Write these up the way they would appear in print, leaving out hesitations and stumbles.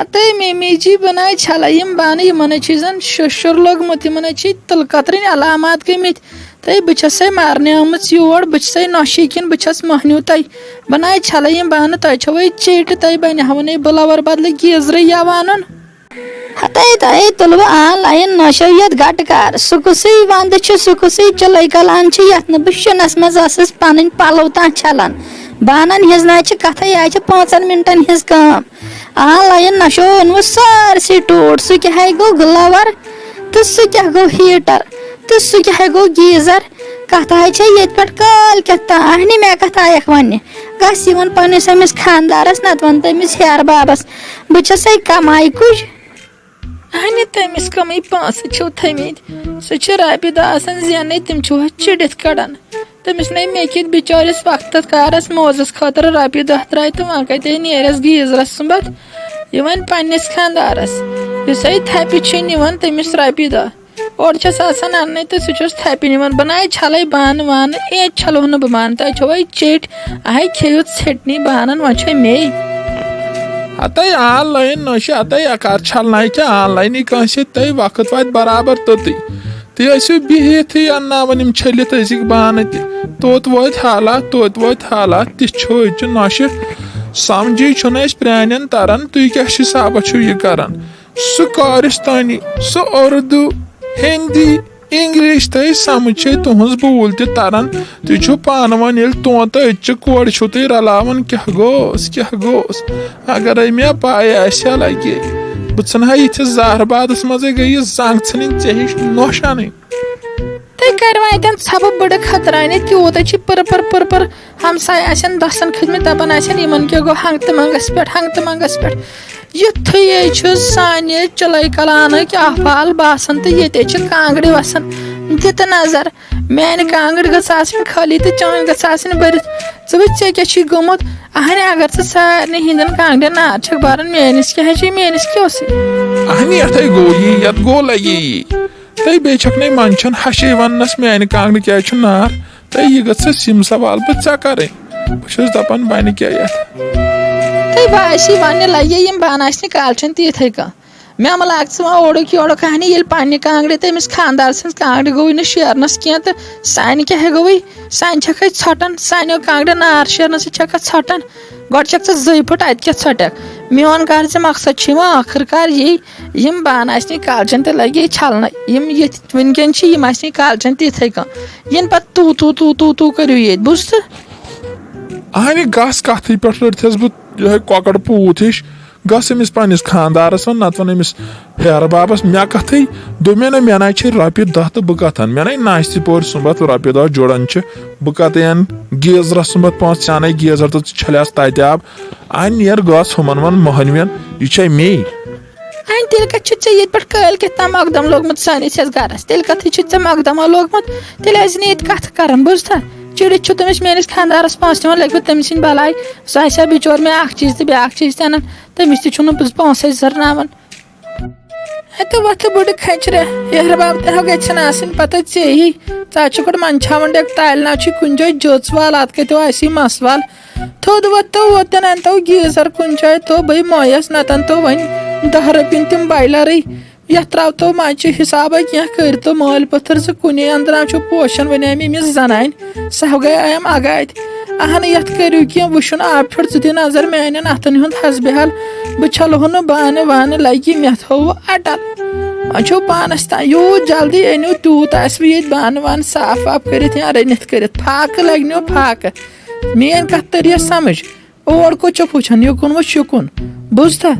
हते मिमी जी बनाए छल यम बान यमन चीजन शुर लोगमुत यमन तल कतरन अलामात गमित तै बस मारने आमच योर बस नौशी किन बस महनू तै बनाए छल यम बान तै छो चेट तै बन ब्लवर बदल गीजर या वन हते तै तुल ऑनलाइन नौशो यत गट कर सुकुस वंद सुकुस चलै कलान यत न शुनस मज पन पलव तह छलान बानन हिज ना कथ यह 5 मिनटन हिज काम ऑनलाइन नशो ओन सारसी टूट सह क्या गो ग्लवर तो सह क्या गो हीटर तो सह क्या गो गीजर कथ ये पे काल क्या ताहनी मे कथ आयक वन गस पन्नस अमिस खानदारस नत वन तमिस हेर बाबस बस कमाई कुछ अहन तमिस कम पाँच छो थमित सह रपि दह जेन तम चिड़ित कड़ान तमिस न मेकित बिचारिस वक्त कारस मोजस खतर रपि दह त्रा तो वह कते नेरस गीजरस सुबत वन पन्नस खानदारस युस थपि निवान तमिस रपि दह और अन्न तो सह थपि निवान बनाए छल बान वान ए छलो न बमान तै छो चेट अह खेयु छेटनी बानन वन मे हते ऑनलाइन नश हते अकार छलना क्या ऑनलाइन कस तै वक्त वात बराबर तोत तुम बिहित अन्नावन छलित अजिक बान तोत वोत हालात तह नश समझी प्रान तरन तुम क्या हिसाब यह करान सह कारिस्तानी सह उर्दू हिंदी इंग्लिश तह समझ तुहज बोल तरन तुम पान वन तोत अच्चे कोड़ तुम रलावन क्या गोस अगर मे पाई आ लगे बह हाँ ये जहरबाद मज गई जंग इन ऐ हिश नोशान तै करवातन सब बड़ खतरान तूत पर हमसाय आसन दसन खिदमत दपान आसन क्या गो हंग तो मंगस पे युथे सानि चलै कलान अहवाल बासन तो ये कांगड़ वसान दित नजर मैंने कांगड़ गई खाली तो चान गई भरत वे क्या गोमुत अहन अगर सारे हिंदन कांगड़ नार छक बारन मेनिस क्या अहन ये गो ये गो लगी तै बे छक मंचन हशे वनस मैंने कांगड़ क्या नार तै यह गस सिम सवाल बह कर बस दपान बन क्या तै बासी वन लगे यम बान कालचन तिथे कह मे लाग ओड़क योड़क कहनी ये पन्ने कांगड़ तमिस खानदार सज कांगड़ गई ना शेरनस क्या तो सान क्या गई सान छक षटन सानो कांगड़ नार शेरनस छक षटन गो छक जै फुट अत क्या षटक मोन कर मकसद आखिरकार यही यम बान कालचन तो लगे छलना वनकन कालचन तिथे कह इन पे तू करू ये बुझ तो अहन गस कथ पे लड़थस बह कौकड़ पूत हिश गस अमिस पन्नस खानदारस वन नत वन अमिस हेर बाबस मे कथ दोमे ना मे ना रपि दह तो बह कथन मे ना नाश्त पोर सुबत रपि दह जुड़ान बह कत गीजरस सुबत 5 चान गीजर तो छलियास तत आब अहन नेर गस हुमन वन महनवन यह मे अहन तेल कत ये पे कल के तम मकदम लोगमुत सानिस गरस तेल कत मकदमा लोगमुत तेल ये कथ कर बुझा चिड़ित तमिस मेनिस खानदारस पाँच निवान लगे तमिस बलाई सह बिचोर मे चीज तो ब्या चीज तन तमिस तह पाँच जरनावन तो वत बुड़ खचर हेर बाब तह गन पता चे गोड मंचावन डेक ताल ना कुन जाए जोच वाल अत कतो मस वाल थोद वो वोतन अनतो गीजर कुन जाए तो भाई मोयस नतन तो वन 10 रपिन तम बाइलर ये त्राव तो माचे हिसाब क्या कर तो माल पत्थर से कुने अंदर पोशन वन अमिस जनान सह गए आयम अगात अहन ये करू क्या वुन आप फट दी नजर मान अतन हुंद हसबहल बह छलहो न बान वान लगे मे थो अटल वो पानस तान यूत जल्दी अनु तूत ये बान वान साफ वाफ कर रनित कर फाक लगनो फाक मेन कत तर समझ और को वुचान युकुन वो शुकुन बुझता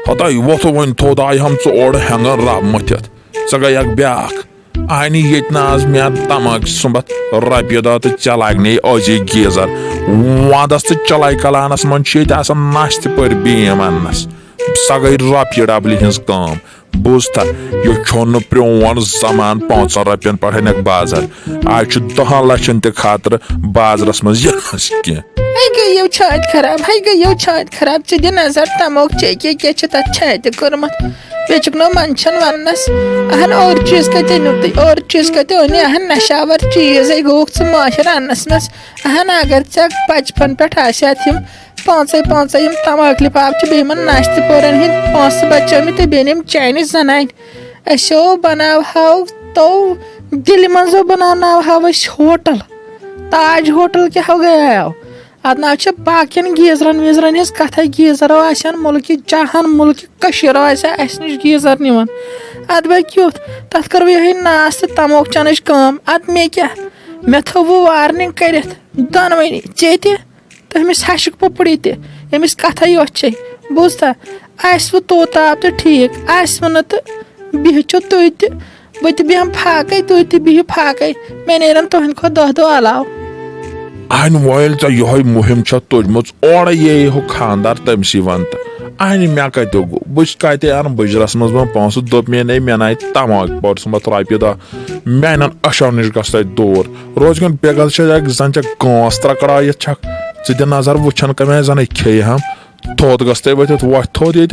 हता वो वन थोद आय हम ओर हेंगन रब मथित स गई ब्याख अहन ये नाज मे तमक सुबत रपि दह तो चलागने अजी गीजर वंदस तो चलाय कलानस मन नश पर बीम अन्नस स गई रपि डबल हज कम बुझता यह छोन प्रोन जमान 5 रपियन पे बाजार आज 10 लक्षन त खातर बाजारस मज कह गयो छत खराब चे नजर तमोक चे क्या तथ छत कर्मत बेचुक नो मंशन वनस अहन और चीज कते नुत और चीज कते ओने अहन नशावर चीज गोख माशर अन्नस मस अहन अगर चे 55 पे आसात पांच यम तमाक लिफाफ बेमन नाश्त पोरन हिंद पांच बच्चों तो बेनिम चाइनीज जनान असो बनाव तो दिल मजो बनाव होटल ताज होटल क्या हो गया अत ना बाकिन गीजरन वीजरन हज कथ गीजरो आसान मुल्क जहान मुल्क कशीर आस नश गीजर निवन अत बह क्युत तथ कर यही नाश तो तमोक चनच कम अत मे क्या मे थो वार्निंग कर दनवनी चे तमिस हशक पुपड़ी तमिस कथ योच बोजता आस तोताब तो ठीक आसव न तो बिहचो तुह बह बेहम फाक तुह बिहु फाक मे नेरन तुहन खो दो अलाव अन वल ये मुहिम तुजम और ये हो खानदार तमसी वन तो अन मे कत गो बत अन बजरस मज पोस दोप मे मे नाय तमाक परसुमत रोपये दह मान अशो नश गस दूर रोजगन बेगल जन गांस त्रकड़ाइत छक नजर वुचन कमे जन खे हम थोत गस वथ वथ थोत ये